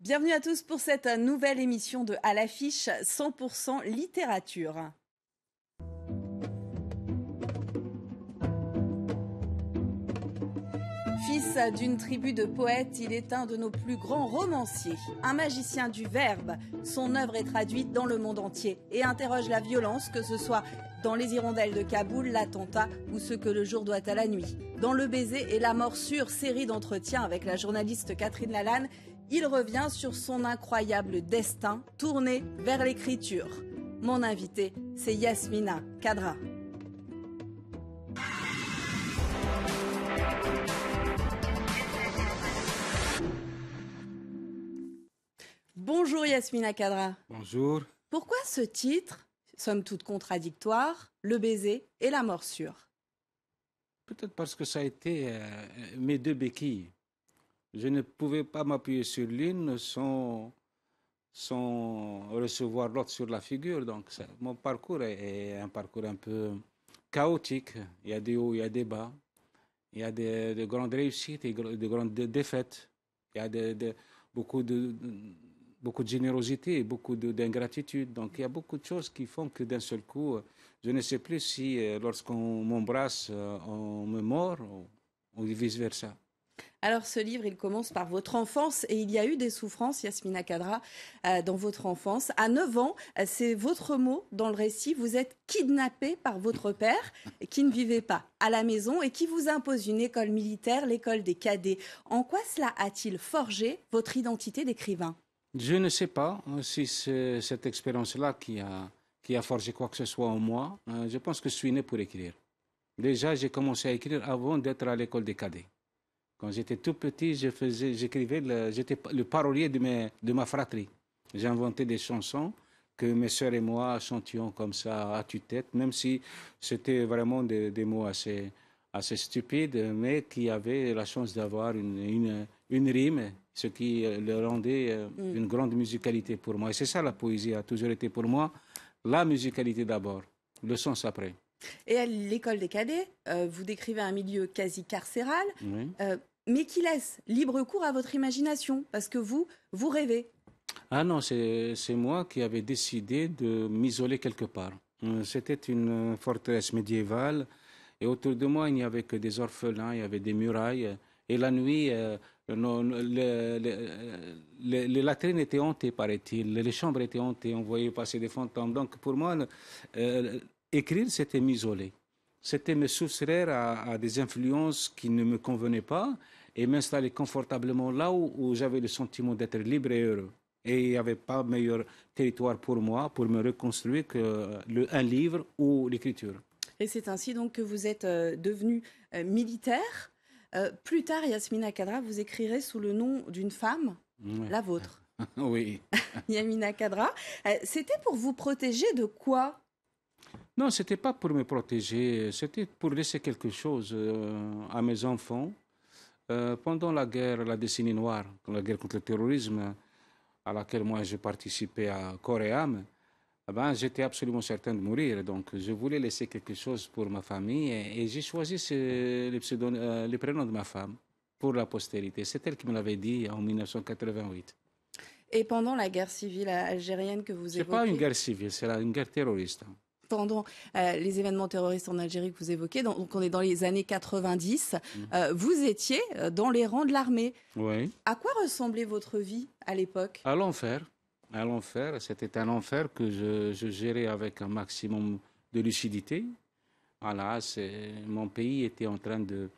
Bienvenue à tous pour cette nouvelle émission de À l'affiche 100% littérature. Fils d'une tribu de poètes, il est un de nos plus grands romanciers. Un magicien du verbe, son œuvre est traduite dans le monde entier et interroge la violence, que ce soit dans Les Hirondelles de Kaboul, l'attentat ou ce que le jour doit à la nuit. Dans Le baiser et la morsure, série d'entretiens avec la journaliste Catherine Lalanne, il revient sur son incroyable destin tourné vers l'écriture. Mon invité, c'est Yasmina Khadra. Bonjour Yasmina Khadra. Bonjour. Pourquoi ce titre, somme toute contradictoire, Le baiser et la morsure? Peut-être parce que ça a été mes deux béquilles. Je ne pouvais pas m'appuyer sur l'une sans recevoir l'autre sur la figure. Donc mon parcours est un parcours un peu chaotique. Il y a des hauts, il y a des bas. Il y a de grandes réussites et de grandes défaites. Il y a beaucoup de générosité et beaucoup d'ingratitude. Donc il y a beaucoup de choses qui font que d'un seul coup, je ne sais plus si lorsqu'on m'embrasse, on me mord ou vice-versa. Alors ce livre, il commence par votre enfance et il y a eu des souffrances, Yasmina Khadra, dans votre enfance. À 9 ans, c'est votre mot dans le récit, vous êtes kidnappée par votre père qui ne vivait pas à la maison et qui vous impose une école militaire, l'école des cadets. En quoi cela a-t-il forgé votre identité d'écrivain ? Je ne sais pas si c'est cette expérience-là qui a forgé quoi que ce soit en moi. Je pense que je suis né pour écrire. Déjà, j'ai commencé à écrire avant d'être à l'école des cadets. Quand j'étais tout petit, j'écrivais, j'étais le parolier de ma fratrie. J'inventais des chansons que mes sœurs et moi chantions comme ça à tue-tête, même si c'était vraiment des mots assez stupides, mais qui avaient la chance d'avoir une rime, ce qui le rendait une grande musicalité pour moi. Et c'est ça la poésie a toujours été pour moi, la musicalité d'abord, le sens après. Et à l'école des cadets, vous décrivez un milieu quasi carcéral, Oui. mais qui laisse libre cours à votre imagination, parce que vous rêvez. Ah non, c'est moi qui avais décidé de m'isoler quelque part. C'était une forteresse médiévale et autour de moi, il n'y avait que des orphelins, il y avait des murailles. Et la nuit, les latrines étaient hantées, paraît-il. Les chambres étaient hantées, on voyait passer des fantômes. Donc pour moi, écrire, c'était m'isoler. C'était me soustraire à des influences qui ne me convenaient pas et m'installer confortablement là où j'avais le sentiment d'être libre et heureux. Et il n'y avait pas meilleur territoire pour moi pour me reconstruire un livre ou l'écriture. Et c'est ainsi donc que vous êtes devenu militaire. Plus tard, Yasmina Khadra, vous écrirez sous le nom d'une femme, Ouais. la vôtre, Oui. Yasmina Khadra. C'était pour vous protéger de quoi? Non, c'était pas pour me protéger, c'était pour laisser quelque chose à mes enfants. Pendant la guerre, la décennie noire, la guerre contre le terrorisme, à laquelle moi j'ai participé à corps et âme, eh ben, j'étais absolument certain de mourir. Donc je voulais laisser quelque chose pour ma famille et j'ai choisi les prénoms de ma femme pour la postérité. C'est elle qui me l'avait dit en 1988. Et pendant la guerre civile algérienne que vous C'est pas une évoquez, guerre civile, c'est une guerre terroriste. pendant les événements terroristes en Algérie que vous évoquez, donc on est dans les années 90, vous étiez dans les rangs de l'armée. Oui. À quoi ressemblait votre vie à l'époque? À l'enfer. À l'enfer. C'était un enfer que je gérais avec un maximum de lucidité. Voilà, mon pays était en train de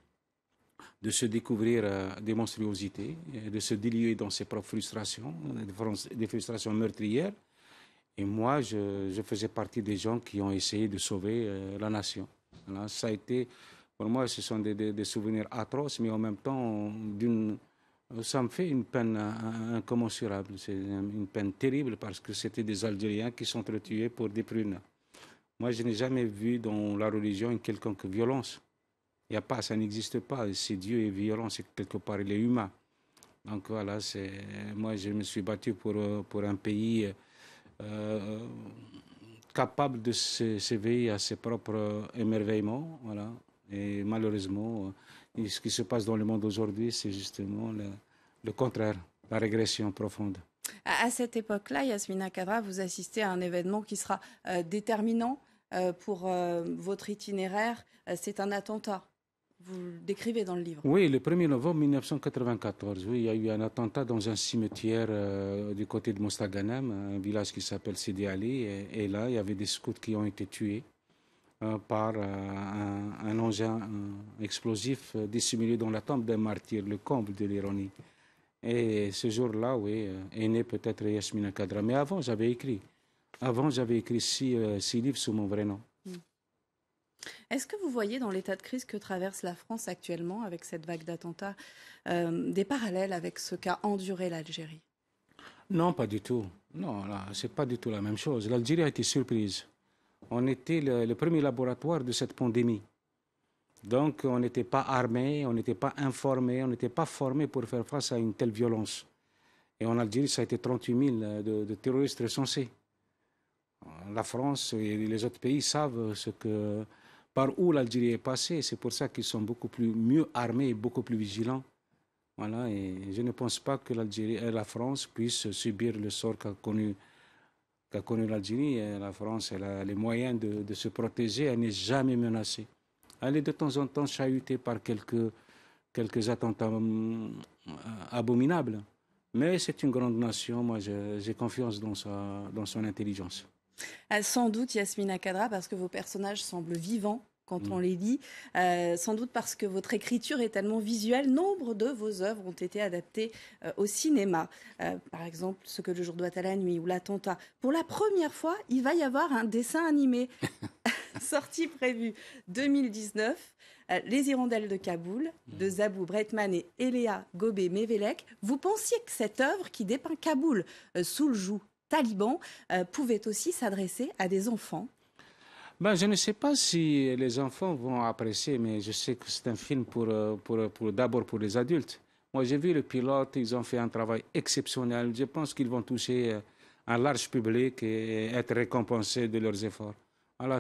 se découvrir des monstruosités, de se diluer dans ses propres frustrations, des frustrations meurtrières. Et moi, je faisais partie des gens qui ont essayé de sauver la nation. Voilà, ça a été, pour moi, ce sont des souvenirs atroces, mais en même temps, ça me fait une peine incommensurable. C'est une peine terrible parce que c'était des Algériens qui sont tués pour des prunes. Moi, je n'ai jamais vu dans la religion une quelconque violence. Il n'y a pas, ça n'existe pas. Si Dieu est violent, c'est quelque part, il est humain. Donc voilà, moi, je me suis battu pour un pays capable de s'éveiller à ses propres émerveillements. Voilà. Et malheureusement, ce qui se passe dans le monde aujourd'hui, c'est justement le contraire. la régression profonde. À cette époque-là, Yasmina Khadra, vous assistez à un événement qui sera déterminant pour votre itinéraire. C'est un attentat. Vous le décrivez dans le livre. Oui, le 1er novembre 1994, oui, il y a eu un attentat dans un cimetière du côté de Mostaganem, un village qui s'appelle Sidi Ali. Et là, il y avait des scouts qui ont été tués par un engin explosif dissimulé dans la tombe d'un martyr, le comble de l'ironie. Et ce jour-là, oui, est né peut-être Yasmina Khadra. Mais avant, j'avais écrit. Avant, j'avais écrit six livres sous mon vrai nom. Est-ce que vous voyez dans l'état de crise que traverse la France actuellement, avec cette vague d'attentats, des parallèles avec ce qu'a enduré l'Algérie? Non, pas du tout. Non, là, c'est pas du tout la même chose. L'Algérie a été surprise. On était le premier laboratoire de cette pandémie. Donc, on n'était pas armé, on n'était pas informé, on n'était pas formé pour faire face à une telle violence. Et en Algérie, ça a été 38 000 de terroristes recensés. La France et les autres pays savent par où l'Algérie est passée. C'est pour ça qu'ils sont mieux armés et beaucoup plus vigilants. Voilà, et je ne pense pas que la France puisse subir le sort qu'a connu l'Algérie. La France, elle a les moyens de se protéger, elle n'est jamais menacée. Elle est de temps en temps chahutée par quelques attentats abominables. Mais c'est une grande nation, moi j'ai confiance dans son intelligence. Sans doute, Yasmina Khadra, parce que vos personnages semblent vivants quand on les lit, sans doute parce que votre écriture est tellement visuelle. Nombre de vos œuvres ont été adaptées au cinéma. Par exemple, Ce que le jour doit à la nuit ou L'attentat. Pour la première fois, il va y avoir un dessin animé. Sortie prévue 2019, Les Hirondelles de Kaboul, de Zabou Breitman et Eléa Gobé-Mevelek. Vous pensiez que cette œuvre qui dépeint Kaboul sous le joug taliban pouvait aussi s'adresser à des enfants? Je ne sais pas si les enfants vont apprécier, mais je sais que c'est un film d'abord pour les adultes. Moi, j'ai vu le pilote, ils ont fait un travail exceptionnel. Je pense qu'ils vont toucher un large public et être récompensés de leurs efforts. Voilà,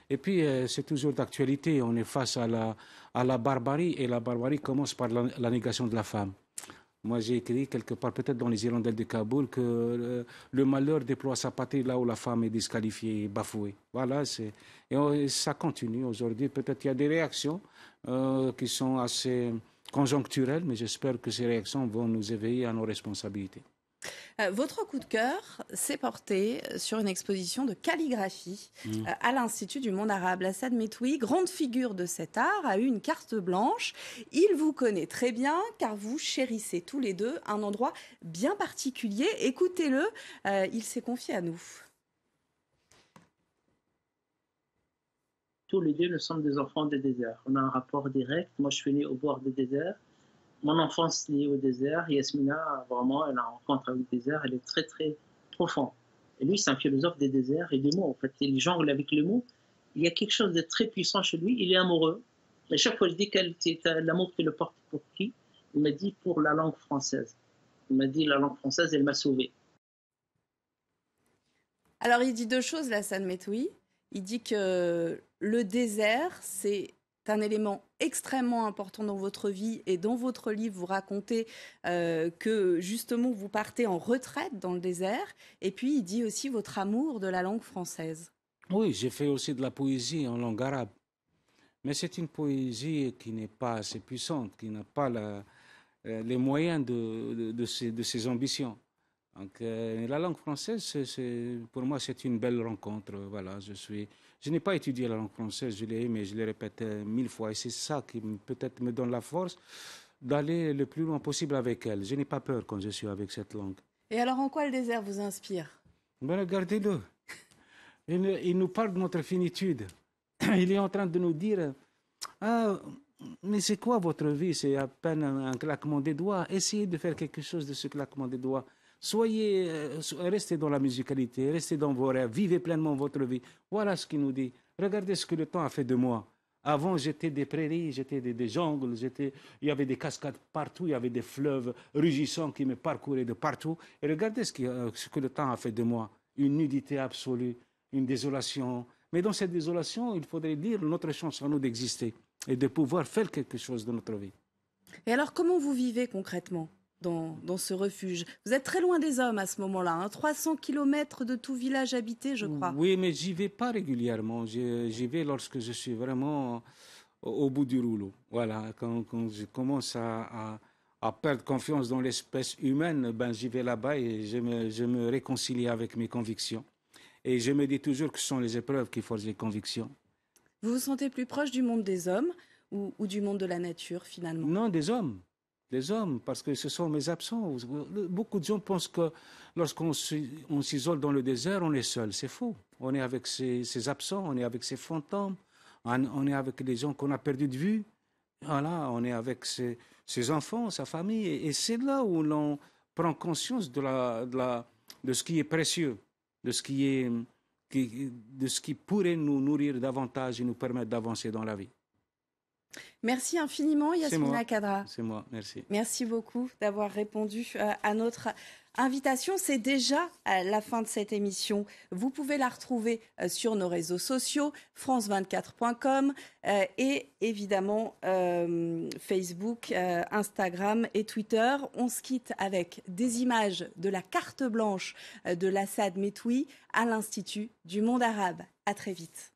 et puis, c'est toujours d'actualité. On est face à la barbarie, et la barbarie commence par la négation de la femme. Moi, j'ai écrit quelque part, peut-être dans Les Hirondelles de Kaboul, que le malheur déploie sa patrie là où la femme est disqualifiée et bafouée. Voilà, et ça continue aujourd'hui. Peut-être qu'il y a des réactions qui sont assez conjoncturelles, mais j'espère que ces réactions vont nous éveiller à nos responsabilités. Votre coup de cœur s'est porté sur une exposition de calligraphie à l'Institut du monde arabe. Hassan Metoui, grande figure de cet art, a eu une carte blanche. Il vous connaît très bien car vous chérissez tous les deux un endroit bien particulier. Écoutez-le, il s'est confié à nous. Tous les deux, nous sommes des enfants des déserts. On a un rapport direct. Moi, je suis né au bord des déserts. Mon enfance liée au désert, Yasmina, vraiment, elle a un rencontre avec le désert, elle est très, très profonde. Et lui, c'est un philosophe des déserts et des mots. En fait, il jongle avec les mots. Il y a quelque chose de très puissant chez lui. Il est amoureux. Et chaque fois, je dis l'amour qu'il le porte pour qui? Il m'a dit pour la langue française. Il m'a dit la langue française, elle m'a sauvé. Alors, il dit deux choses, là, Hassan Metoui. Il dit que le désert, c'est un élément extrêmement important dans votre vie, et dans votre livre, vous racontez que justement vous partez en retraite dans le désert, et puis il dit aussi votre amour de la langue française. Oui, j'ai fait aussi de la poésie en langue arabe, mais c'est une poésie qui n'est pas assez puissante, qui n'a pas les moyens de ses ambitions. Donc, la langue française, pour moi, c'est une belle rencontre. Voilà, je n'ai pas étudié la langue française, je l'ai, mais je l'ai répété 1000 fois. Et c'est ça qui peut-être me donne la force d'aller le plus loin possible avec elle. Je n'ai pas peur quand je suis avec cette langue. Et alors, en quoi le désert vous inspire? Regardez-le. Il nous parle de notre finitude. Il est en train de nous dire ah, mais c'est quoi votre vie? C'est à peine un claquement des doigts. Essayez de faire quelque chose de ce claquement des doigts. Restez dans la musicalité, restez dans vos rêves, vivez pleinement votre vie. Voilà ce qu'il nous dit. Regardez ce que le temps a fait de moi. Avant, j'étais des prairies, j'étais des jungles, il y avait des cascades partout, il y avait des fleuves rugissants qui me parcouraient de partout. Et regardez ce que le temps a fait de moi. Une nudité absolue, une désolation. Mais dans cette désolation, il faudrait dire notre chance à nous d'exister et de pouvoir faire quelque chose de notre vie. Et alors, comment vous vivez concrètement dans ce refuge. Vous êtes très loin des hommes à ce moment-là, hein, 300 kilomètres de tout village habité, je crois. Oui, mais j'y vais pas régulièrement. J'y vais lorsque je suis vraiment au bout du rouleau. Voilà, quand je commence à perdre confiance dans l'espèce humaine, ben, j'y vais là-bas et je me réconcilie avec mes convictions. Et je me dis toujours que ce sont les épreuves qui forgent les convictions. Vous vous sentez plus proche du monde des hommes ou du monde de la nature, finalement? Non, des hommes. Des hommes, parce que ce sont mes absents. Beaucoup de gens pensent que lorsqu'on on s'isole dans le désert, on est seul. C'est faux. On est avec ses absents, on est avec ses fantômes, on est avec les gens qu'on a perdus de vue. Voilà, on est avec ses enfants, sa famille. Et c'est là où l'on prend conscience de ce qui est précieux, de ce de ce qui pourrait nous nourrir davantage et nous permettre d'avancer dans la vie. Merci infiniment, Yasmina Khadra. C'est moi, merci. Merci beaucoup d'avoir répondu à notre invitation. C'est déjà la fin de cette émission. Vous pouvez la retrouver sur nos réseaux sociaux, france24.com et évidemment Facebook, Instagram et Twitter. On se quitte avec des images de la carte blanche de l'Assad Metoui à l'Institut du monde arabe. À très vite.